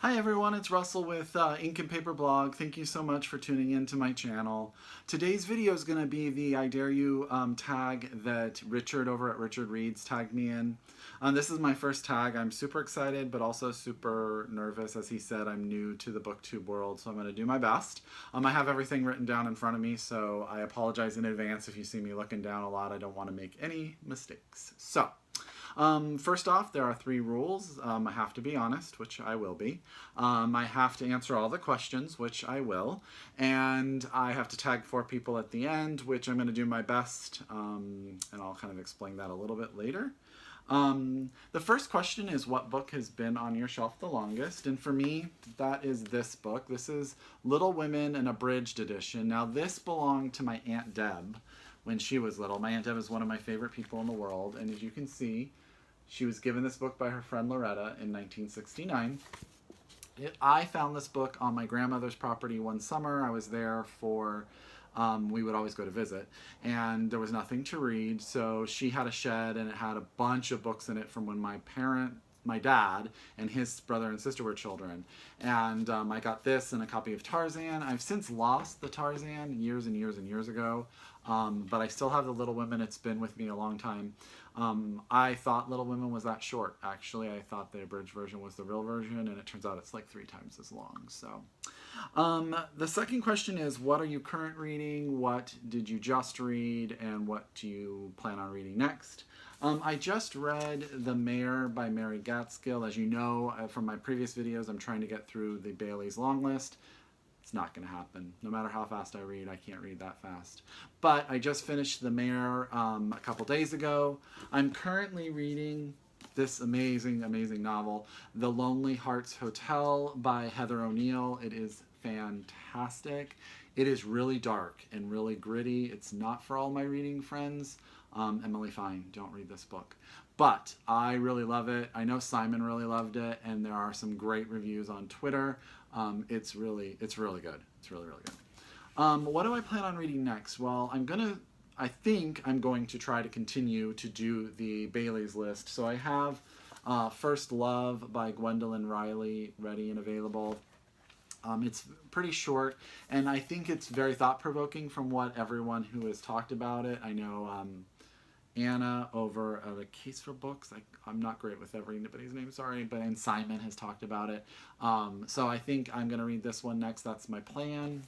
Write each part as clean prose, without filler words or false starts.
Hi everyone, it's Russell with Ink and Paper Blog. Thank you so much for tuning in to my channel. Today's video is going to be the I Dare You tag that Richard over at Richardreads tagged me in. This is my first tag. I'm super excited but also super nervous. As he said, I'm new to the booktube world, so I'm going to do my best. I have everything written down in front of me, so I apologize in advance if you see me looking down a lot. I don't want to make any mistakes. So, first off, there are 3 rules. I have to be honest, which I will be. I have to answer all the questions, which I will. And I have to tag 4 people at the end, which I'm going to do my best. And I'll kind of explain that a little bit later. The first question is, what book has been on your shelf the longest? And for me, that is this book. This is Little Women, an abridged edition. Now, this belonged to my Aunt Deb when she was little. My Aunt Deb is one of my favorite people in the world. And as you can see, she was given this book by her friend Loretta in 1969. I found this book on my grandmother's property one summer. I was there for, we would always go to visit, and there was nothing to read, so she had a shed and it had a bunch of books in it from when my dad and his brother and sister were children. And I got this and a copy of Tarzan. I've since lost the Tarzan years and years and years ago, but I still have the Little Women. It's been with me a long time. I thought Little Women was that short. Actually, I thought the abridged version was the real version, and it turns out it's like 3 times as long. So, the second question is, what are you currently reading? What did you just read? And what do you plan on reading next? I just read The Mayor by Mary Gaitskill. As you know from my previous videos, I'm trying to get through the Bailey's long list. It's not going to happen. No matter how fast I read, I can't read that fast. But I just finished The Mayor a couple days ago. I'm currently reading this amazing, amazing novel, The Lonely Hearts Hotel by Heather O'Neill. It is fantastic. It is really dark and really gritty. It's not for all my reading friends. Emily Fine, don't read this book. But I really love it. I know Simon really loved it, and there are some great reviews on Twitter. It's really good. It's really, really good. What do I plan on reading next? Well, I think I'm going to try to continue to do the Bailey's list. So I have First Love by Gwendolyn Riley ready and available. It's pretty short, and I think it's very thought-provoking from what everyone who has talked about it. I know Anna over at A Case for Books. I'm not great with everybody's name, sorry, and Simon has talked about it. So I think I'm going to read this one next. That's my plan.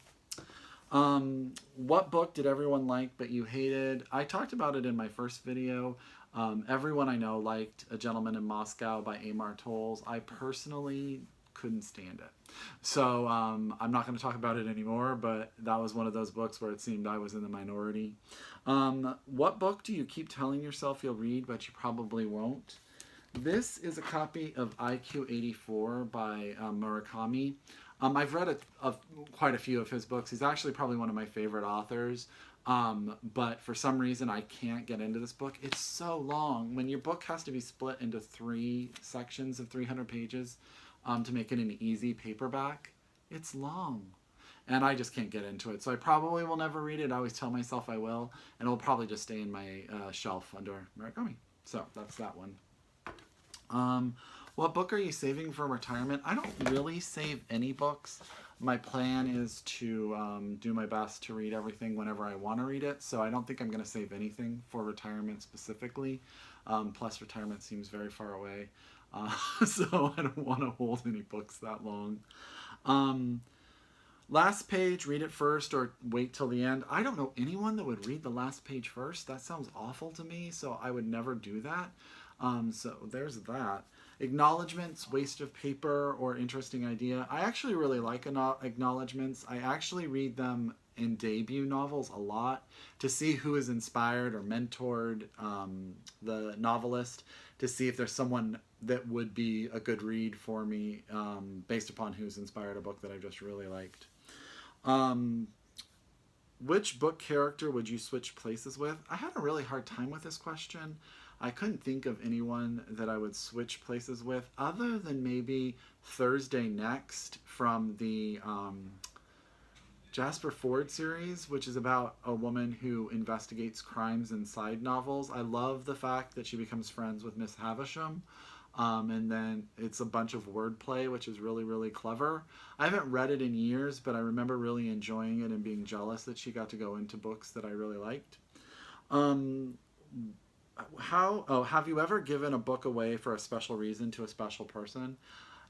What book did everyone like but you hated? I talked about it in my first video. Everyone I know liked A Gentleman in Moscow by Amar Towles. I personally couldn't stand it. So I'm not going to talk about it anymore, but that was one of those books where it seemed I was in the minority. What book do you keep telling yourself you'll read but you probably won't? This is a copy of IQ 84 by Murakami. I've read quite a few of his books. He's actually probably one of my favorite authors. But for some reason I can't get into this book. It's so long. When your book has to be split into 3 sections of 300 pages to make it an easy paperback, it's long. And I just can't get into it. So I probably will never read it. I always tell myself I will. And it'll probably just stay in my shelf under Murakami. So that's that one. What book are you saving for retirement? I don't really save any books. My plan is to do my best to read everything whenever I want to read it. So I don't think I'm going to save anything for retirement specifically. Plus retirement seems very far away. So I don't want to hold any books that long. Last page, read it first or wait till the end. I don't know anyone that would read the last page first. That sounds awful to me, so I would never do that. So there's that. Acknowledgements, waste of paper, or interesting idea. I actually really like acknowledgements. I actually read them in debut novels a lot to see who has inspired or mentored the novelist, to see if there's someone that would be a good read for me based upon who's inspired a book that I just really liked. Which book character would you switch places with? I had a really hard time with this question. I couldn't think of anyone that I would switch places with other than maybe Thursday Next from the Jasper Fforde series, which is about a woman who investigates crimes in side novels. I love the fact that she becomes friends with Miss Havisham. And then it's a bunch of wordplay, which is really, really clever. I haven't read it in years, but I remember really enjoying it and being jealous that she got to go into books that I really liked. Um, have you ever given a book away for a special reason to a special person?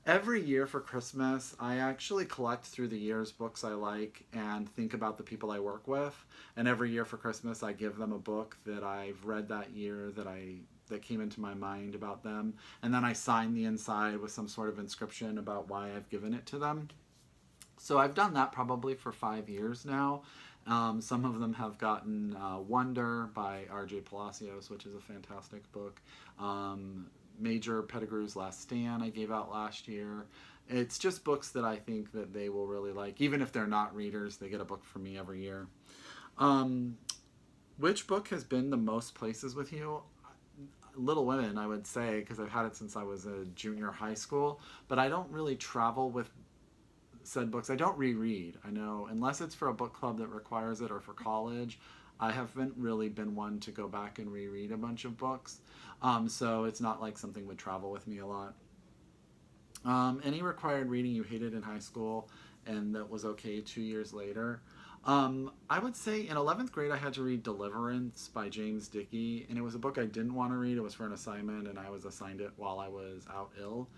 Every year for Christmas, I actually collect through the years books I like and think about the people I work with. And every year for Christmas, I give them a book that I've read that year that came into my mind about them. And then I sign the inside with some sort of inscription about why I've given it to them. So I've done that probably for 5 years now. Some of them have gotten Wonder by R.J. Palacios, which is a fantastic book. Major Pettigrew's Last Stand I gave out last year. It's just books that I think that they will really like. Even if they're not readers, they get a book from me every year. Which book has been the most places with you? Little Women, I would say, because I've had it since I was a junior high school. But I don't really travel with said books. I don't reread. I know, unless it's for a book club that requires it or for college, I haven't really been one to go back and reread a bunch of books. So it's not like something would travel with me a lot. Any required reading you hated in high school and that was okay 2 years later? I would say in 11th grade I had to read Deliverance by James Dickey, and it was a book I didn't want to read. It was for an assignment, and I was assigned it while I was out ill.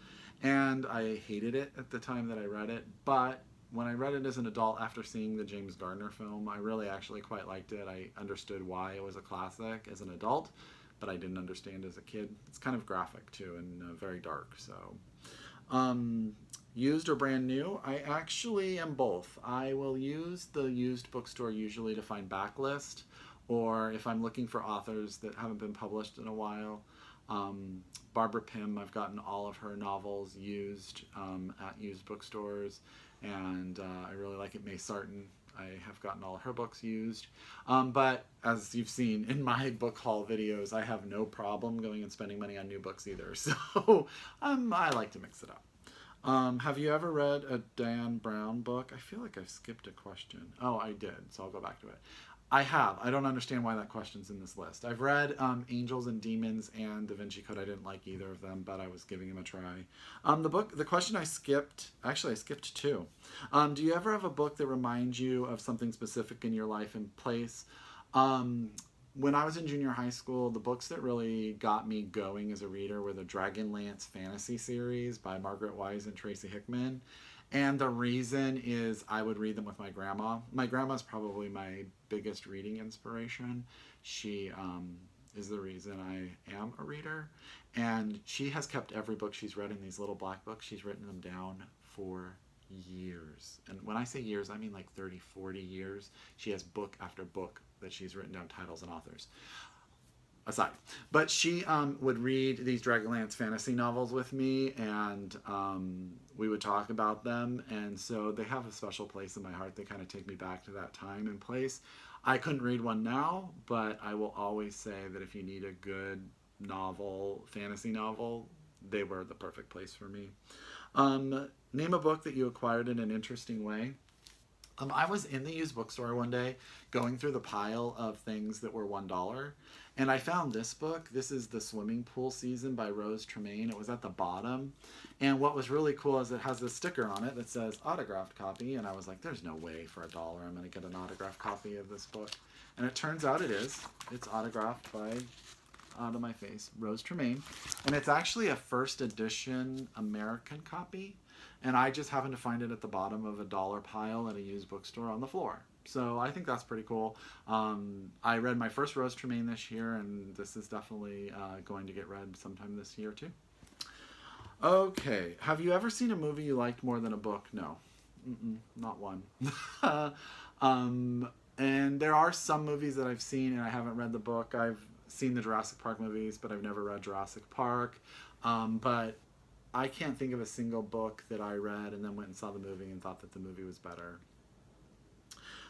And I hated it at the time that I read it, but when I read it as an adult after seeing the James Gardner film, I really actually quite liked it. I understood why it was a classic as an adult, but I didn't understand as a kid. It's kind of graphic too and very dark. So, used or brand new? I actually am both. I will use the used bookstore usually to find backlist, or if I'm looking for authors that haven't been published in a while. Barbara Pym, I've gotten all of her novels used at used bookstores, and I really like it. May Sarton, I have gotten all of her books used. But as you've seen in my book haul videos, I have no problem going and spending money on new books either. So I like to mix it up. Have you ever read a Dan Brown book? I feel like I've skipped a question. Oh, I did, so I'll go back to it. I have. I don't understand why that question's in this list. I've read Angels and Demons and Da Vinci Code. I didn't like either of them, but I was giving them a try. The question I skipped, actually I skipped two. Do you ever have a book that reminds you of something specific in your life and place? When I was in junior high school, the books that really got me going as a reader were the Dragonlance fantasy series by Margaret Wise and Tracy Hickman. And the reason is I would read them with my grandma. My grandma's probably my biggest reading inspiration. She is the reason I am a reader. And she has kept every book she's read in these little black books. She's written them down for years. And when I say years, I mean like 30, 40 years. She has book after book that she's written down titles and authors. Aside. But she would read these Dragonlance fantasy novels with me, and we would talk about them, and so they have a special place in my heart. They kind of take me back to that time and place. I couldn't read one now, but I will always say that if you need a good novel, fantasy novel, they were the perfect place for me. Name a book that you acquired in an interesting way. I was in the used bookstore one day going through the pile of things that were $1, and I found this book. This is The Swimming Pool Season by Rose Tremaine. It was at the bottom, and what was really cool is it has this sticker on it that says autographed copy, and I was like, there's no way for $1 I'm going to get an autographed copy of this book. And it turns out it is. It's autographed by, out of my face, Rose Tremaine, and it's actually a first edition American copy. And I just happened to find it at the bottom of a $1 pile at a used bookstore on the floor. So I think that's pretty cool. I read my first Rose Tremaine this year, and this is definitely going to get read sometime this year too. Okay, have you ever seen a movie you liked more than a book? No, not one. And there are some movies that I've seen and I haven't read the book. I've seen the Jurassic Park movies, but I've never read Jurassic Park. But I can't think of a single book that I read and then went and saw the movie and thought that the movie was better.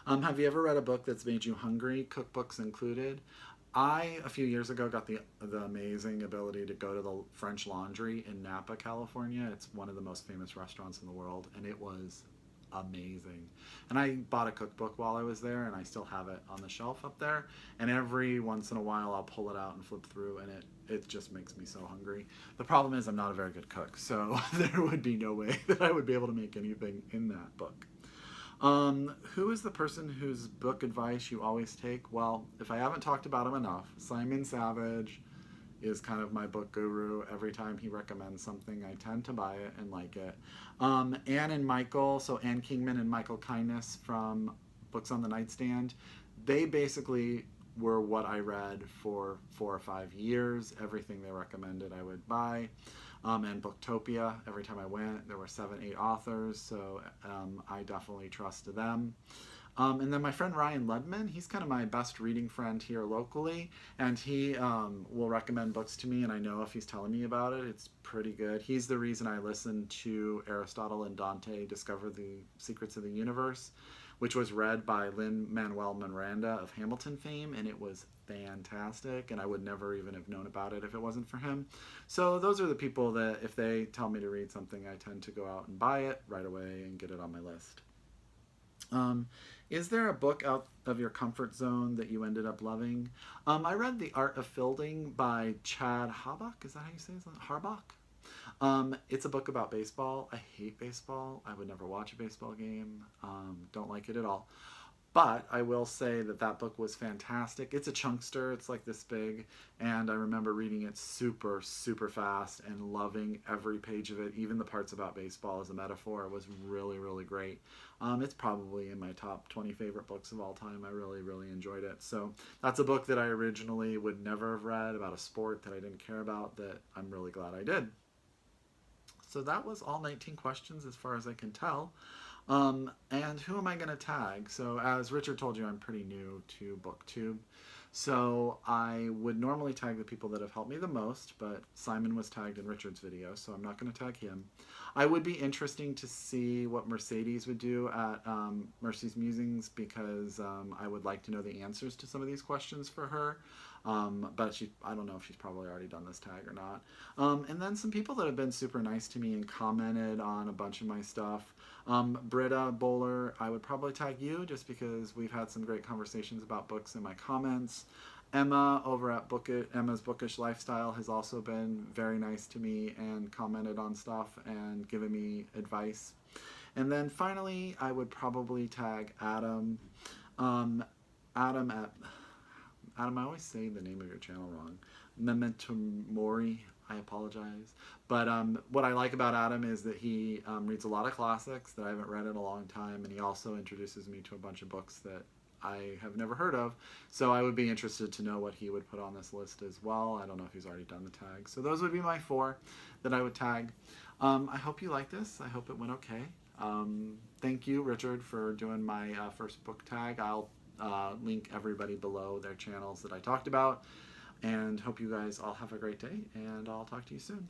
Have you ever read a book that's made you hungry, cookbooks included? I, a few years ago, got the amazing ability to go to the French Laundry in Napa, California. It's one of the most famous restaurants in the world, and it was amazing. And I bought a cookbook while I was there, and I still have it on the shelf up there. And every once in a while, I'll pull it out and flip through, and it just makes me so hungry. The problem is I'm not a very good cook, so there would be no way that I would be able to make anything in that book. Who is the person whose book advice you always take? Well, if I haven't talked about him enough, Simon Savage is kind of my book guru. Every time he recommends something, I tend to buy it and like it. Anne and Michael, so Anne Kingman and Michael Kindness from Books on the Nightstand, they basically were what I read for 4 or 5 years. Everything they recommended I would buy. And Booktopia, every time I went, there were 7, 8 authors, so I definitely trust them. And then my friend Ryan Ludman, he's kind of my best reading friend here locally, and he will recommend books to me, and I know if he's telling me about it, it's pretty good. He's the reason I listened to Aristotle and Dante Discover the Secrets of the Universe, which was read by Lin-Manuel Miranda of Hamilton fame, and it was fantastic, and I would never even have known about it if it wasn't for him. So those are the people that if they tell me to read something, I tend to go out and buy it right away and get it on my list. Is there a book out of your comfort zone that you ended up loving? I read The Art of Fielding by Chad Habach. Is that how you say it? Harbach? It's a book about baseball. I hate baseball. I would never watch a baseball game. Don't like it at all. But I will say that that book was fantastic. It's a chunkster. It's like this big. And I remember reading it super, super fast and loving every page of it. Even the parts about baseball as a metaphor. It was really, really great. It's probably in my top 20 favorite books of all time. I really, really enjoyed it. So that's a book that I originally would never have read about a sport that I didn't care about that I'm really glad I did. So that was all 19 questions as far as I can tell. And who am I going to tag? So as Richard told you, I'm pretty new to BookTube. So I would normally tag the people that have helped me the most, but Simon was tagged in Richard's video, so I'm not going to tag him. I would be interesting to see what Mercedes would do at Mercy's Musings, because I would like to know the answers to some of these questions for her. But I don't know if she's probably already done this tag or not. And then some people that have been super nice to me and commented on a bunch of my stuff. Britta Bowler, I would probably tag you just because we've had some great conversations about books in my comments. Emma over at Emma's Bookish Lifestyle has also been very nice to me and commented on stuff and given me advice. And then finally, I would probably tag Adam. Adam, I always say the name of your channel wrong. Memento Mori. I apologize. But what I like about Adam is that he reads a lot of classics that I haven't read in a long time, and he also introduces me to a bunch of books that I have never heard of. So I would be interested to know what he would put on this list as well. I don't know if he's already done the tag. So those would be my 4 that I would tag. I hope you like this. I hope it went okay. Thank you, Richard, for doing my first book tag. I'll link everybody below their channels that I talked about. And hope you guys all have a great day, and I'll talk to you soon.